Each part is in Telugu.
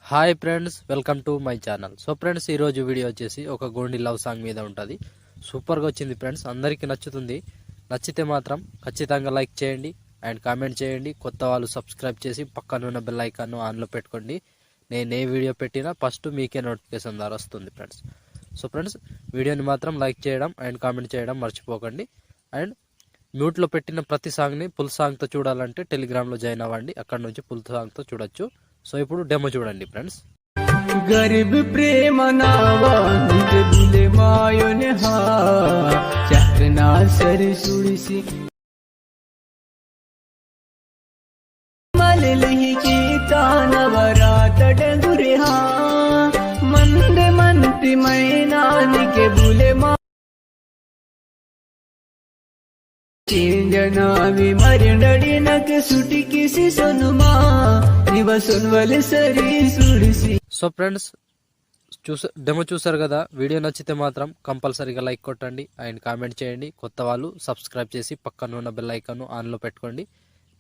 Hi friends, welcome to my channel. So friends, ఈరోజు వీడియో వచ్చేసి ఒక గోండి లవ్ సాంగ్ మీద ఉంటుంది. సూపర్గా వచ్చింది ఫ్రెండ్స్, అందరికీ నచ్చుతుంది. నచ్చితే మాత్రం ఖచ్చితంగా లైక్ చేయండి అండ్ కామెంట్ చేయండి. కొత్త వాళ్ళు సబ్స్క్రైబ్ చేసి పక్కనున్న బెల్ ఐకాన్ను ఆన్లో పెట్టుకోండి. నేను ఏ వీడియో పెట్టినా ఫస్ట్ మీకే నోటిఫికేషన్ ద్వారా వస్తుంది ఫ్రెండ్స్. సో ఫ్రెండ్స్, వీడియోని మాత్రం లైక్ చేయడం అండ్ కామెంట్ చేయడం మర్చిపోకండి. అండ్ మ్యూట్లో పెట్టిన ప్రతి సాంగ్ని ఫుల్ సాంగ్తో చూడాలంటే టెలిగ్రామ్లో జాయిన్ అవ్వండి. అక్కడ నుంచి ఫుల్ సాంగ్తో చూడొచ్చు. సో ఇప్పుడు డెమో చూడండి ఫ్రెండ్స్. गरीब प्रेम नावा निज बुले मायो ने हा चकना सर सुड़सी मललही की तानवरात डंगुरे हा मंद मंत्री मैनान के बुले मा चेंजनावी मरिंडड़ी नक सुटी किसी सुनुमा निव सुनवल सरी सुड़सी. సో ఫ్రెండ్స్, డెమో చూసారు కదా. వీడియో నచ్చితే మాత్రం కంపల్సరీగా లైక్ కొట్టండి అండ్ కామెంట్ చేయండి. కొత్త వాళ్ళు సబ్స్క్రైబ్ చేసి పక్కన ఉన్న బెల్ ఐకాన్ ఆన్లో పెట్టుకోండి.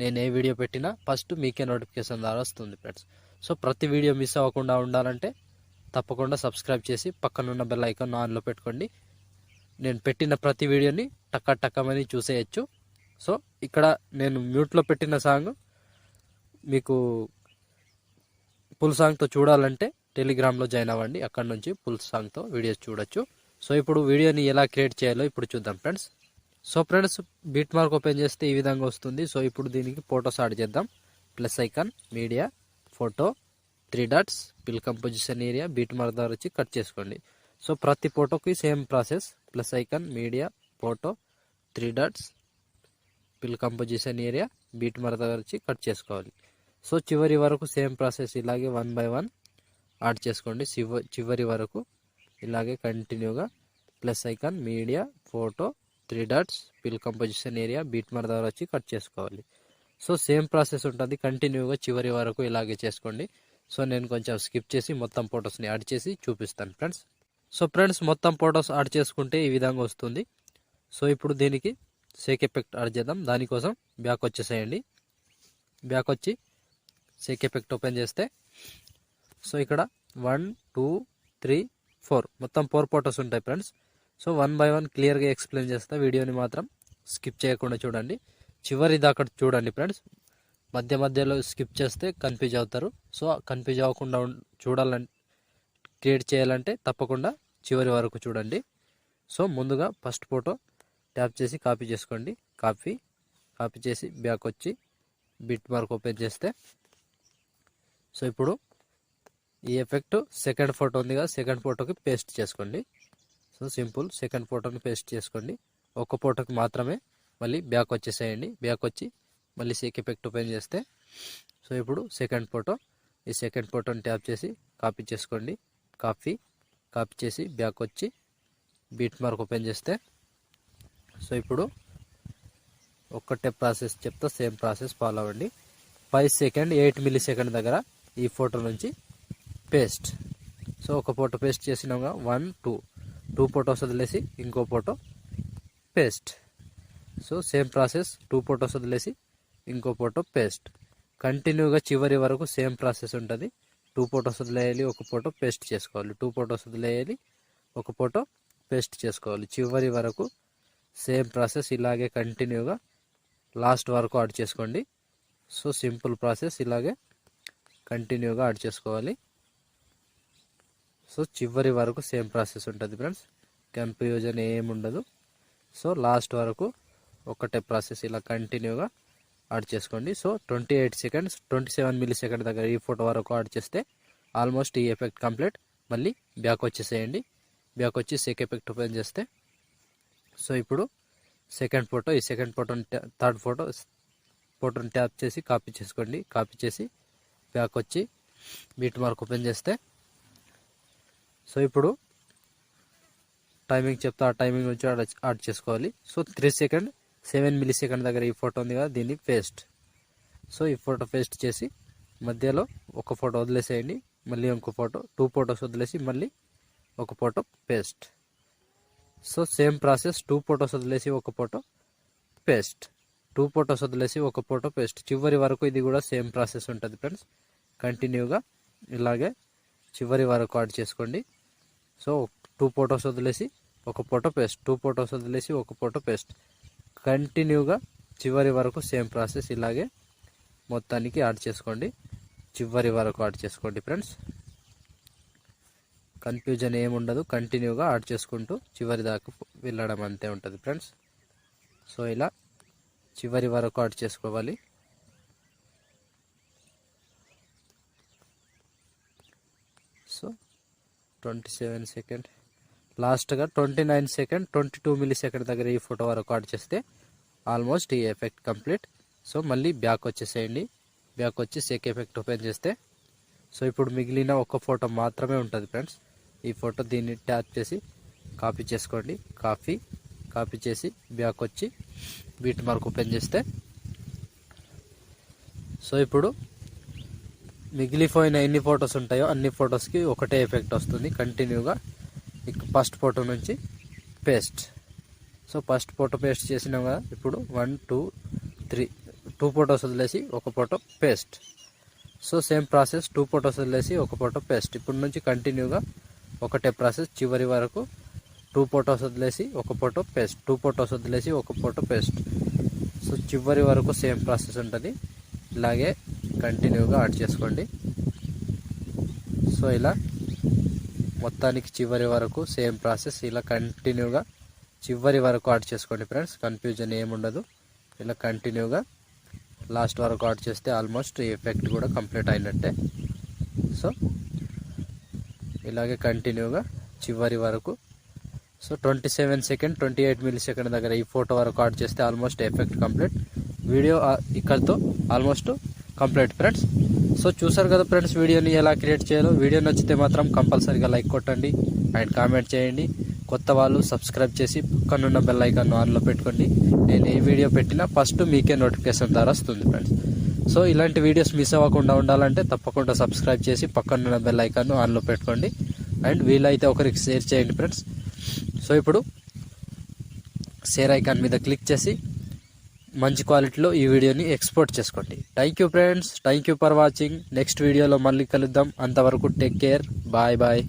నేను ఏ వీడియో పెట్టినా ఫస్ట్ మీకే నోటిఫికేషన్ ద్వారా వస్తుంది ఫ్రెండ్స్. సో ప్రతి వీడియో మిస్ అవ్వకుండా ఉండాలంటే తప్పకుండా సబ్స్క్రైబ్ చేసి పక్కన ఉన్న బెల్ ఐకాన్ ఆన్లో పెట్టుకోండి. నేను పెట్టిన ప్రతి వీడియోని టక్కమని చూసేయచ్చు. సో ఇక్కడ నేను మ్యూట్లో పెట్టిన సాంగ్ మీకు ఫుల్ సాంగ్తో చూడాలంటే టెలిగ్రామ్లో జాయిన్ అవ్వండి. అక్కడ నుంచి ఫుల్ సాంగ్తో వీడియోస్ చూడొచ్చు. సో ఇప్పుడు వీడియోని ఎలా క్రియేట్ చేయాలో ఇప్పుడు చూద్దాం friends. So friends, beat mark open చేస్తే ఈ విధంగా వస్తుంది. సో ఇప్పుడు దీనికి ఫొటోస్ యాడ్ చేద్దాం. Plus icon, media, photo, 3 dots, పిల్ కంపోజిషన్ ఏరియా, బీట్ మార్క్ ద్వారా వచ్చి కట్ చేసుకోండి. సో ప్రతి ఫోటోకి same process. Plus icon, media, photo, 3 dots, పిల్ కంపోజిషన్ ఏరియా, బీట్ మార్క్ దగ్గర వచ్చి కట్ చేసుకోవాలి. సో చివరి వరకు సేమ్ ప్రాసెస్ ఇలాగే 1 by 1 యాడ్ చేసుకోండి. చివరి వరకు ఇలాగే కంటిన్యూగా plus icon, media, photo, 3 dots, పిల్ కంపోజిషన్ ఏరియా, బీట్ మార్క్ దగ్గర వచ్చి కట్ చేసుకోవాలి. సో సేమ్ ప్రాసెస్ ఉంటుంది, కంటిన్యూగా చివరి వరకు ఇలాగే చేసుకోండి. సో నేను కొంచెం స్కిప్ చేసి మొత్తం ఫొటోస్ని యాడ్ చేసి చూపిస్తాను ఫ్రెండ్స్. సో ఫ్రెండ్స్, మొత్తం ఫొటోస్ యాడ్ చేసుకుంటే ఈ విధంగా వస్తుంది. సో ఇప్పుడు దీనికి షేక్ ఎఫెక్ట్ యాడ్ చేద్దాం. దానికోసం బ్యాక్ వచ్చేసేయండి. బ్యాక్ వచ్చి షేక్ ఎఫెక్ట్ ఓపెన్ చేస్తే సో ఇక్కడ 1 2 3 4 మొత్తం 4 ఫొటోస్ ఉంటాయి ఫ్రెండ్స్. సో 1 by 1 క్లియర్గా ఎక్స్ప్లెయిన్ చేస్తా. వీడియోని మాత్రం స్కిప్ చేయకుండా చూడండి. చివరి దాకా చూడండి ఫ్రెండ్స్. మధ్యలో స్కిప్ చేస్తే కన్ఫ్యూజ్ అవుతారు. సో కన్ఫ్యూజ్ అవ్వకుండా చూడాలంటే, క్రియేట్ చేయాలంటే తప్పకుండా చివరి వరకు చూడండి. సో ముందుగా ఫస్ట్ ఫోటో ట్యాప్ చేసి కాపీ చేసుకోండి. కాపీ చేసి బ్యాక్ వచ్చి బిట్ మార్క్ ఓపెన్ చేస్తే సో ఇప్పుడు ఈ ఎఫెక్ట్ సెకండ్ ఫోటో ఉంది కదా, సెకండ్ ఫోటోకి పేస్ట్ చేసుకోండి. సో సింపుల్, సెకండ్ ఫోటోని పేస్ట్ చేసుకోండి. ఒక ఫోటోకి మాత్రమే మళ్ళీ బ్యాక్ వచ్చేసేయండి. బ్యాక్ వచ్చి మళ్ళీ షేక్ ఎఫెక్ట్ ఓపెన్ చేస్తే సో ఇప్పుడు సెకండ్ ఫోటో, ఈ సెకండ్ ఫోటోని ట్యాప్ చేసి కాపీ చేసుకోండి. కాపీ చేసి బ్యాక్ వచ్చి బీట్ మార్క్ ఓపెన్ చేస్తే సో ఇప్పుడు ఒక్కటే ప్రాసెస్ చెప్తా, సేమ్ ప్రాసెస్ ఫాలో అవ్వండి. 5 సెకండ్ 8 మిల్లీ సెకండ్ దగ్గర ఈ ఫోటో నుంచి పేస్ట్. సో ఒక ఫోటో పేస్ట్ చేసినాక 1 2 ఫోటోస్ వదిలేసి ఇంకో photo paste. So same process, 2 photos వదిలేసి ఇంకో ఫోటో పేస్ట్. కంటిన్యూగా చివరి వరకు సేమ్ ప్రాసెస్ ఉంటుంది. 2 ఫోటోస్ వదిలేయాలి, ఒక ఫోటో పేస్ట్ చేసుకోవాలి. 2 ఫోటోస్ వదిలేయాలి, ఒక ఫోటో పేస్ట్ చేసుకోవాలి. చివరి వరకు సేమ్ ప్రాసెస్ ఇలాగే కంటిన్యూగా లాస్ట్ వరకు యాడ్ చేసుకోండి. సో సింపుల్ ప్రాసెస్, ఇలాగే కంటిన్యూగా యాడ్ చేసుకోవాలి. సో చివరి వరకు సేమ్ ప్రాసెస్ ఉంటుంది ఫ్రెండ్స్, కన్ఫ్యూజన్ ఏముండదు. సో లాస్ట్ వరకు ఒకటే ప్రాసెస్ ఇలా కంటిన్యూగా యాడ్ చేసుకోండి. సో 28 సెకండ్స్ 27 మిల్లీ సెకండ్ దగ్గర ఈ ఫోటో వరకు యాడ్ చేస్తే ఆల్మోస్ట్ ఈ ఎఫెక్ట్ కంప్లీట్. మళ్ళీ బ్యాక్ వచ్చేసేయండి. బ్యాక్ వచ్చి షేక్ ఎఫెక్ట్ ఓపెన్ చేస్తే సో ఇప్పుడు సెకండ్ ఫోటో, ఈ సెకండ్ ఫోటోని థర్డ్ ఫోటోని ట్యాప్ చేసి కాపీ చేసుకోండి. కాపీ చేసి బ్యాక్ వచ్చి బీట్ మార్క్ ఓపెన్ చేస్తే సో ఇప్పుడు టైమింగ్ చెప్తా, ఆ టైమింగ్ నుంచి యాడ్ చేసుకోవాలి. సో 3 సెకండ్ 7 మిల్లీ సెకండ్ దగ్గర ఈ ఫోటో ఉంది కదా, దీన్ని పేస్ట్. సో ఈ ఫోటో పేస్ట్ చేసి మధ్యలో ఒక ఫోటో వదిలేసేయండి. మళ్ళీ ఇంకో ఫోటో, 2 ఫొటోస్ వదిలేసి మళ్ళీ ఒక photo paste. So same process, 2 photos వదిలేసి ఒక ఫోటో పేస్ట్. 2 ఫొటోస్ వదిలేసి ఒక ఫోటో పేస్ట్. చివరి వరకు ఇది కూడా సేమ్ ప్రాసెస్ ఉంటుంది ఫ్రెండ్స్. కంటిన్యూగా ఇలాగే చివరి వరకు యాడ్ చేసుకోండి. సో 2 ఫొటోస్ వదిలేసి ఒక ఫోటో పేస్ట్, 2 ఫొటోస్ వదిలేసి ఒక ఫోటో పేస్ట్, కంటిన్యూగా చివరి వరకు సేమ్ ప్రాసెస్ ఇలాగే మొత్తానికి యాడ్ చేసుకోండి. చివరి వరకు యాడ్ చేసుకోండి ఫ్రెండ్స్. కన్ఫ్యూజన్ ఏముండదు, కంటిన్యూగా యాడ్ చేసుకుంటూ చివరి దాకా వెళ్ళడం అంతే ఉంటుంది ఫ్రెండ్స్. సో ఇలా చివరి వరకు యాడ్ చేసుకోవాలి. సో 27 సెకండ్, లాస్ట్గా 29 సెకండ్ 22 మిల్లీ సెకండ్ దగ్గర ఈ ఫోటో వరకు యాడ్ చేస్తే ఆల్మోస్ట్ ఈ ఎఫెక్ట్ కంప్లీట్. సో మళ్ళీ బ్యాక్ వచ్చేసేయండి. బ్యాక్ వచ్చి సేక్ ఎఫెక్ట్ ఓపెన్ చేస్తే సో ఇప్పుడు మిగిలిన ఒక ఫోటో మాత్రమే ఉంటుంది ఫ్రెండ్స్. ఈ ఫోటో దీన్ని ట్యాప్ చేసి కాపీ చేసుకోండి. కాపీ చేసి బ్యాక్ వచ్చి బీట్ మార్క్ ఓపెన్ చేస్తే సో ఇప్పుడు మిగిలిపోయిన ఎన్ని ఫొటోస్ ఉంటాయో అన్ని ఫొటోస్కి ఒకటే ఎఫెక్ట్ వస్తుంది కంటిన్యూగా. ఫస్ట్ ఫోటో నుంచి paste. So first photo paste చేసినాం కదా, ఇప్పుడు 1 2 3 2 ఫొటోస్ వదిలేసి ఒక photo paste. So same process, 2 photos వదిలేసి ఒక ఫోటో పేస్ట్. ఇప్పుడు నుంచి కంటిన్యూగా ఒకటే ప్రాసెస్ చివరి వరకు. 2 ఫొటోస్ వదిలేసి ఒక ఫోటో పేస్ట్, 2 ఫొటోస్ వదిలేసి ఒక ఫోటో పేస్ట్. సో చివరి వరకు సేమ్ ప్రాసెస్ ఉంటుంది. ఇలాగే కంటిన్యూగా యాడ్ చేసుకోండి. సో ఇలా మొత్తానికి చివరి వరకు సేమ్ ప్రాసెస్ ఇలా కంటిన్యూగా చివరి వరకు యాడ్ చేసుకోండి ఫ్రెండ్స్. కన్ఫ్యూజన్ ఏముండదు. ఇలా కంటిన్యూగా లాస్ట్ వరకు యాడ్ చేస్తే ఆల్మోస్ట్ ఈ ఎఫెక్ట్ కూడా కంప్లీట్ అయినట్టే. సో ఇలాగే కంటిన్యూగా చివరి వరకు. సో 27 సెకండ్ 28 మిల్లీ సెకండ్ దగ్గర ఈ ఫోటో వరకు యాడ్ చేస్తే ఆల్మోస్ట్ ఎఫెక్ట్ కంప్లీట్. వీడియో ఇక్కడితో ఆల్మోస్ట్ కంప్లీట్ ఫ్రెండ్స్. సో చూసారు కదా ఫ్రెండ్స్ వీడియోని ఎలా క్రియేట్ చేయాలో. వీడియో నచ్చితే మాత్రం కంపల్సరీగా లైక్ కొట్టండి అండ్ కామెంట్ చేయండి. కొత్త వాళ్ళు సబ్స్క్రైబ్ చేసి పక్కనున్న బెల్ ఐకాన్ ఆన్లో పెట్టుకోండి. నేను ఏ వీడియో పెట్టినా ఫస్ట్ మీకే నోటిఫికేషన్ ద్వారా వస్తుంది ఫ్రెండ్స్. సో ఇలాంటి వీడియోస్ మిస్ అవ్వకుండా ఉండాలంటే తప్పకుండా సబ్స్క్రైబ్ చేసి పక్కనున్న బెల్ ఐకాన్ ఆన్లో పెట్టుకోండి అండ్ వీలైతే ఒకరికి షేర్ చేయండి ఫ్రెండ్స్. సో ఇప్పుడు షేర్ ఐకాన్ మీద క్లిక్ చేసి మంచి క్వాలిటీలో ఈ వీడియోని ఎక్స్పోర్ట్ చేసుకోండి. Thank you friends, thank you for watching. Next వీడియోలో మళ్ళీ కలుద్దాం. అంతవరకు టేక్ కేర్, బాయ్ బాయ్.